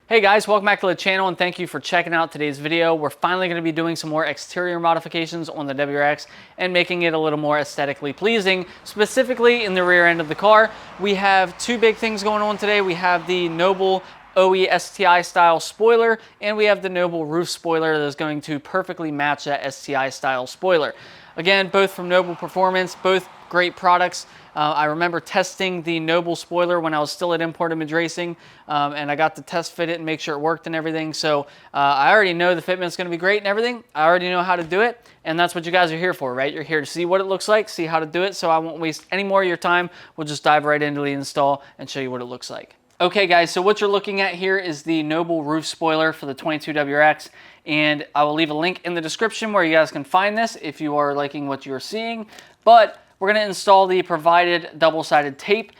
Hey guys, welcome back to the channel and thank you for checking out today's video. We're finally going to be doing some more exterior modifications on the WRX and making it a little more aesthetically pleasing, specifically in the rear end of the car. We have two big things going on today. We have the Noble OE STI style spoiler and we have the Noble roof spoiler that is going to perfectly match that STI style spoiler. Again, both from Noble Performance, both great products. I remember testing the Noble spoiler when I was still at Import Image Racing, and I got to test fit it and make sure it worked and everything. So I already know the fitment's going to be great and everything. I already know how to do it, and that's what you guys are here for, right? You're here to see what it looks like, see how to do it, so I won't waste any more of your time. We'll just dive right into the install and show you what it looks like. Okay guys, so what you're looking at here is the Noble roof spoiler for the 22 WRX, and I will leave a link in the description where you guys can find this if you are liking what you're seeing. But we're going to install the provided double-sided tape.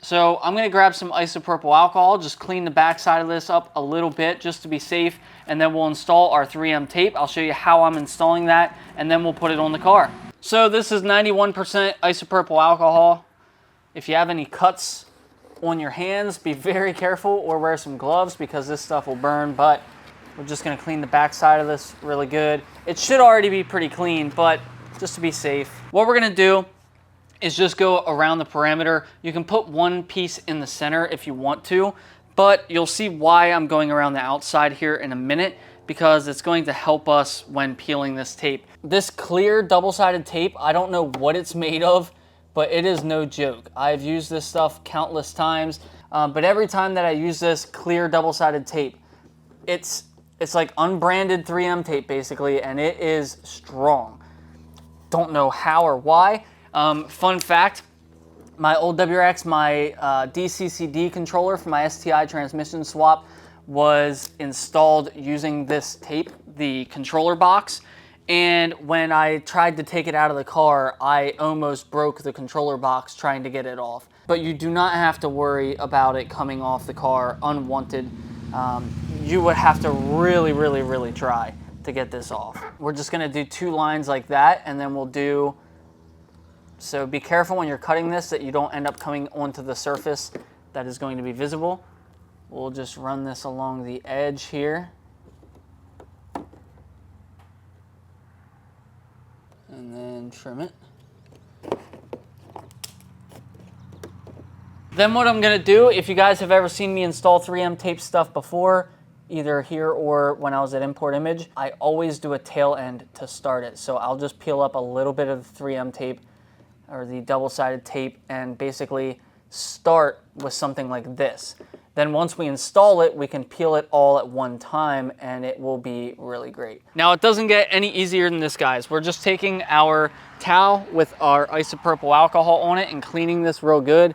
So I'm going to grab some isopropyl alcohol, just clean the back side of this up a little bit just to be safe, and then we'll install our 3M tape. I'll show you how I'm installing that, and then we'll put it on the car. So this is 91% isopropyl alcohol. If you have any cuts on your hands, be very careful or wear some gloves because this stuff will burn, but we're just going to clean the back side of this really good. It should already be pretty clean, but just to be safe, what we're going to do is just go around the perimeter. You can put one piece in the center if you want to, but you'll see why I'm going around the outside here in a minute, because it's going to help us when peeling this tape. This clear double-sided tape, I don't know what it's made of, but it is no joke. I've used this stuff countless times, but every time that I use this clear double-sided tape, it's like unbranded 3M tape basically, and it is strong. Don't know how or why. Fun fact, my old WRX, my DCCD controller for my STI transmission swap was installed using this tape, the controller box. And when I tried to take it out of the car, I almost broke the controller box trying to get it off. But you do not have to worry about it coming off the car unwanted. You would have to really try to get this off. We're just gonna do two lines like that, and then we'll do, so be careful when you're cutting this that you don't end up coming onto the surface that is going to be visible. We'll just run this along the edge here. And then trim it. Then what I'm gonna do, if you guys have ever seen me install 3M tape stuff before, either here or when I was at Import Image, I always do a tail end to start it. So I'll just peel up a little bit of 3M tape or the double-sided tape and basically start with something like this. Then once we install it, we can peel it all at one time and it will be really great. Now it doesn't get any easier than this, guys. We're just taking our towel with our isopropyl alcohol on it and cleaning this real good.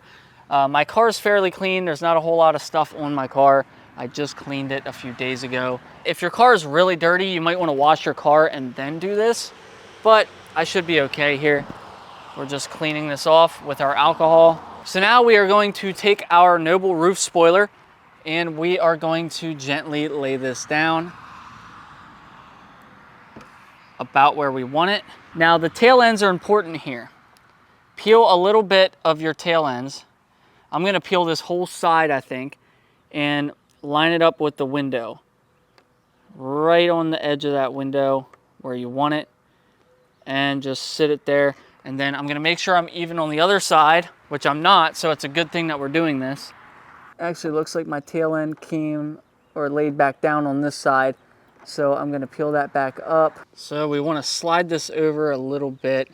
My car is fairly clean. There's not a whole lot of stuff on my car. I just cleaned it a few days ago. If your car is really dirty, you might want to wash your car and then do this, but I should be okay here. We're just cleaning this off with our alcohol. So now we are going to take our Noble roof spoiler and we are going to gently lay this down about where we want it. Now the tail ends are important here. Peel a little bit of your tail ends. I'm gonna peel this whole side, I think, and line it up with the window. Right on the edge of that window where you want it, and just sit it there. And then I'm gonna make sure I'm even on the other side, which I'm not, so it's a good thing that we're doing this. Actually, looks like my tail end came or laid back down on this side, so I'm gonna peel that back up. So we wanna slide this over a little bit.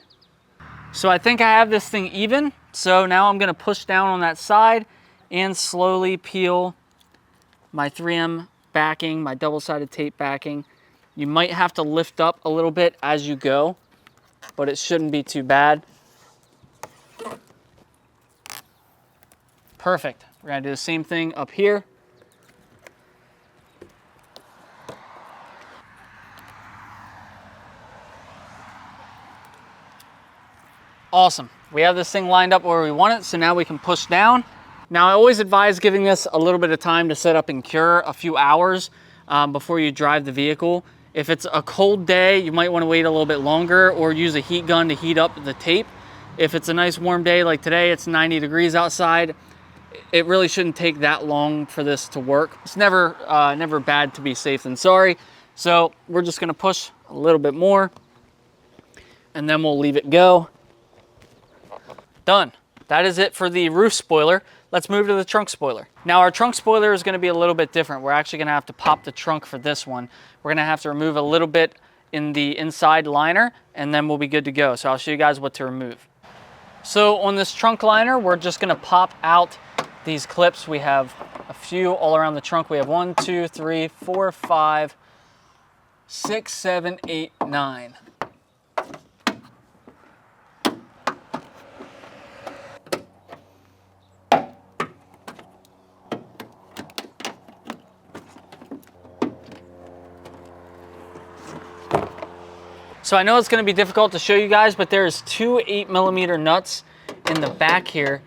So I think I have this thing even, so now I'm gonna push down on that side and slowly peel my 3M backing, my double-sided tape backing. You might have to lift up a little bit as you go, but it shouldn't be too bad. Perfect. We're gonna do the same thing up here. Awesome. We have this thing lined up where we want it, so now we can push down. Now I always advise giving this a little bit of time to set up and cure, a few hours before you drive the vehicle. If it's a cold day, you might want to wait a little bit longer or use a heat gun to heat up the tape. If it's a nice warm day like today, it's 90 degrees outside, it really shouldn't take that long for this to work. It's never bad to be safe than sorry. So we're just gonna push a little bit more and then we'll leave it go. Done. That is it for the roof spoiler. Let's move to the trunk spoiler. Now our trunk spoiler is gonna be a little bit different. We're actually gonna have to pop the trunk for this one. We're gonna have to remove a little bit in the inside liner and then we'll be good to go. So I'll show you guys what to remove. So on this trunk liner, we're just gonna pop out these clips. We have a few all around the trunk. We have 1, 2, 3, 4, 5, 6, 7, 8, 9. So I know it's going to be difficult to show you guys, but there's 2 8mm nuts in the back here.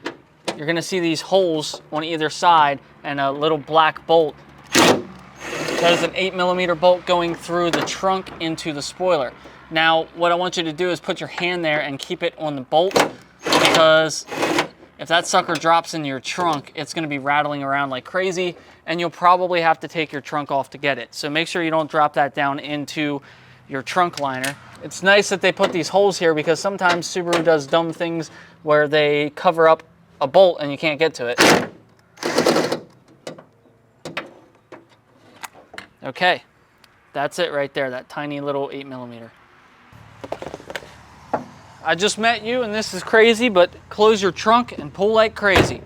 You're going to see these holes on either side and a little black bolt. That is an 8mm bolt going through the trunk into the spoiler. Now, what I want you to do is put your hand there and keep it on the bolt, because if that sucker drops in your trunk, it's going to be rattling around like crazy, and you'll probably have to take your trunk off to get it. So make sure you don't drop that down into your trunk liner. It's nice that they put these holes here because sometimes Subaru does dumb things where they cover up a bolt and you can't get to it. Okay, that's it right there, that tiny little 8mm. I just met you and this is crazy, but close your trunk and pull like crazy.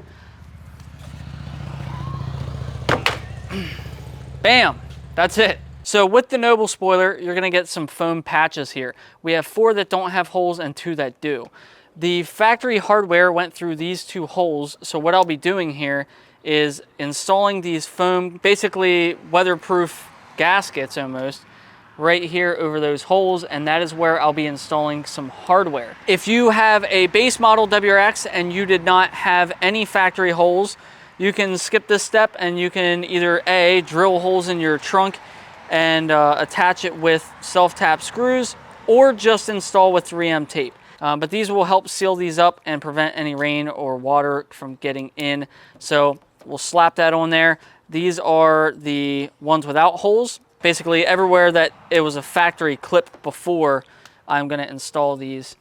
Bam, that's it. So with the Noble spoiler, you're gonna get some foam patches here. We have 4 that don't have holes and 2 that do. The factory hardware went through these 2 holes, so what I'll be doing here is installing these foam, basically weatherproof gaskets almost, right here over those holes, and that is where I'll be installing some hardware. If you have a base model WRX and you did not have any factory holes, you can skip this step and you can either A, drill holes in your trunk and attach it with self-tap screws, or just install with 3M tape. But these will help seal these up and prevent any rain or water from getting in. So we'll slap that on there. These are the ones without holes. Basically everywhere that it was a factory clip before, I'm gonna install these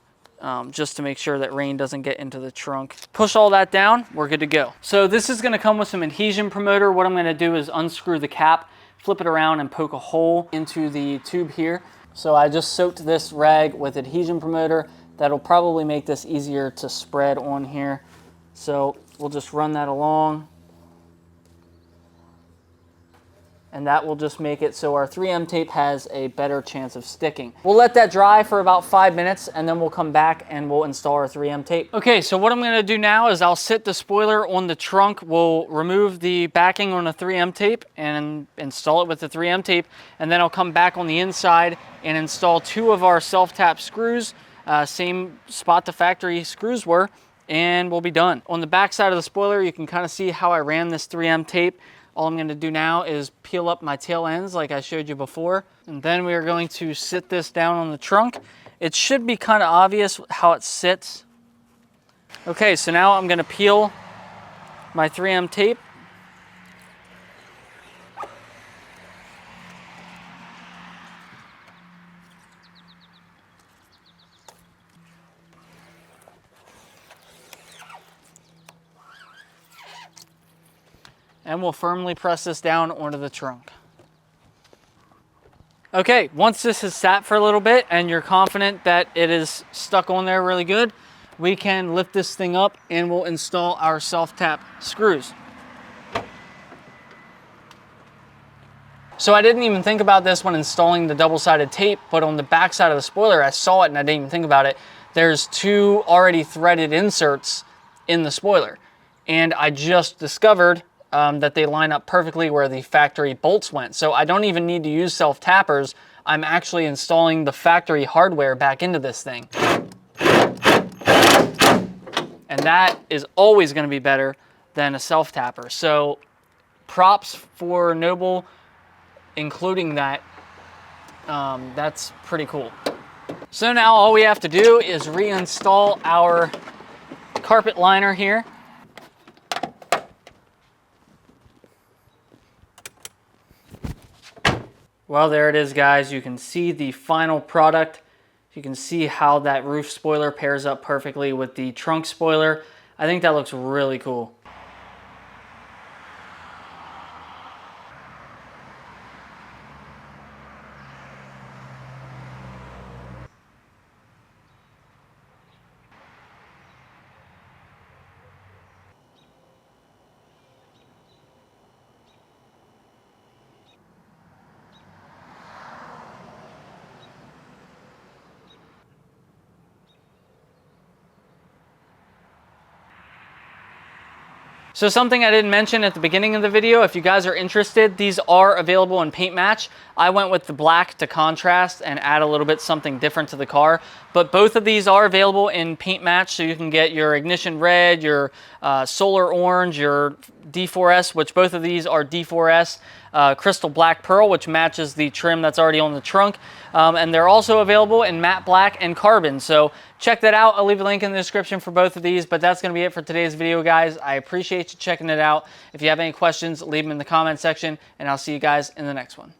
just to make sure that rain doesn't get into the trunk. Push all that down, we're good to go. So this is gonna come with some adhesion promoter. What I'm gonna do is unscrew the cap, flip it around and poke a hole into the tube here. So I just soaked this rag with adhesion promoter. That'll probably make this easier to spread on here. So we'll just run that along. And that will just make it so our 3M tape has a better chance of sticking. We'll let that dry for about 5 minutes and then we'll come back and we'll install our 3M tape. Okay, so what I'm gonna do now is I'll sit the spoiler on the trunk. We'll remove the backing on the 3M tape and install it with the 3M tape. And then I'll come back on the inside and install 2 of our self-tap screws, same spot the factory screws were, and we'll be done. On the back side of the spoiler, you can kind of see how I ran this 3M tape. All I'm gonna do now is peel up my tail ends like I showed you before. And then we are going to sit this down on the trunk. It should be kind of obvious how it sits. Okay, so now I'm gonna peel my 3M tape. And we'll firmly press this down onto the trunk. Okay, once this has sat for a little bit and you're confident that it is stuck on there really good, we can lift this thing up and we'll install our self-tap screws. So I didn't even think about this when installing the double-sided tape, but on the back side of the spoiler, I saw it and I didn't even think about it. There's 2 already threaded inserts in the spoiler. And I just discovered that they line up perfectly where the factory bolts went. So I don't even need to use self-tappers. I'm actually installing the factory hardware back into this thing. And that is always going to be better than a self-tapper. So props for Noble, including that. That's pretty cool. So now all we have to do is reinstall our carpet liner here. Well, there it is, guys. You can see the final product. You can see how that roof spoiler pairs up perfectly with the trunk spoiler. I think that looks really cool. So something I didn't mention at the beginning of the video, if you guys are interested, these are available in paint match. I went with the black to contrast and add a little bit something different to the car. But both of these are available in paint match, so you can get your ignition red, your solar orange, your D4S, which both of these are D4S, crystal black pearl, which matches the trim that's already on the trunk. And they're also available in matte black and carbon. So check that out. I'll leave a link in the description for both of these, but that's going to be it for today's video, guys. I appreciate you checking it out. If you have any questions, leave them in the comment section, and I'll see you guys in the next one.